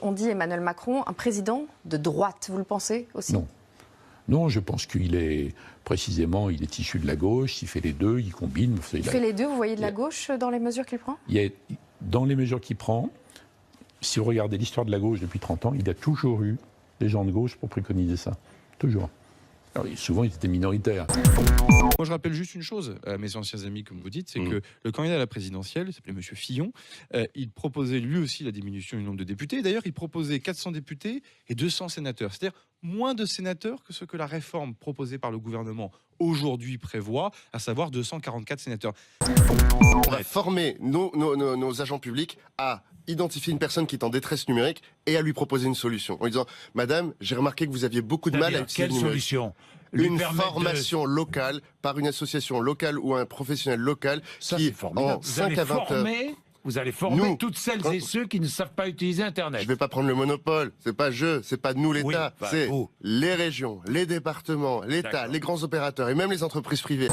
on dit Emmanuel Macron, un président de droite. Vous le pensez aussi? Non. Non, je pense qu'il est, précisément, il est issu de la gauche, il fait les deux, il combine. Il fait les deux, vous voyez de la gauche dans les mesures qu'il prend? Dans les mesures qu'il prend, si vous regardez l'histoire de la gauche depuis 30 ans, il y a toujours eu des gens de gauche pour préconiser ça. Toujours. Alors, souvent, ils étaient minoritaires. Moi, je rappelle juste une chose à mes anciens amis, comme vous dites, c'est que le candidat à la présidentielle, il s'appelait M. Fillon, il proposait lui aussi la diminution du nombre de députés. D'ailleurs, il proposait 400 députés et 200 sénateurs. C'est-à-dire moins de sénateurs que ce que la réforme proposée par le gouvernement aujourd'hui prévoit, à savoir 244 sénateurs. On va former nos agents publics à identifier une personne qui est en détresse numérique et à lui proposer une solution. En lui disant, madame, j'ai remarqué que vous aviez beaucoup de mal à utiliser le numérique. Quelle solution? Une formation locale par une association locale ou un professionnel local qui, en 5 à 20 heures... Vous allez former toutes celles et ceux qui ne savent pas utiliser Internet. Je ne vais pas prendre le monopole. C'est pas c'est pas nous l'État. Oui, c'est les régions, les départements, l'État, les grands opérateurs et même les entreprises privées.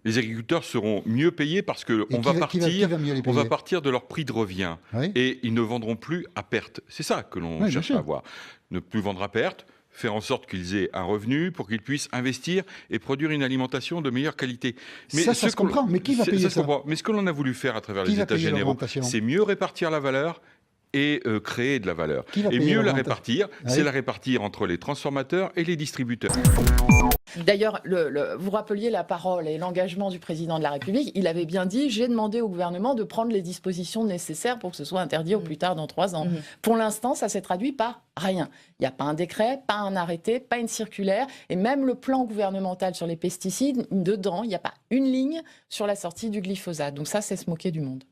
Les agriculteurs seront mieux payés parce qu'on va partir de leur prix de revient. Oui. Et ils ne vendront plus à perte. C'est ça que l'on cherche à avoir. Ne plus vendre à perte, faire en sorte qu'ils aient un revenu pour qu'ils puissent investir et produire une alimentation de meilleure qualité. Mais ça se comprend. Mais qui va payer ça? Mais ce que l'on a voulu faire à travers les États généraux, c'est mieux répartir la valeur et créer de la valeur. Et mieux la répartir, c'est la répartir entre les transformateurs et les distributeurs. D'ailleurs, vous rappeliez la parole et l'engagement du président de la République. Il avait bien dit, j'ai demandé au gouvernement de prendre les dispositions nécessaires pour que ce soit interdit au plus tard dans 3 ans. Pour l'instant, ça s'est traduit par rien. Il n'y a pas un décret, pas un arrêté, pas une circulaire. Et même le plan gouvernemental sur les pesticides, dedans, il n'y a pas une ligne sur la sortie du glyphosate. Donc ça, c'est se moquer du monde.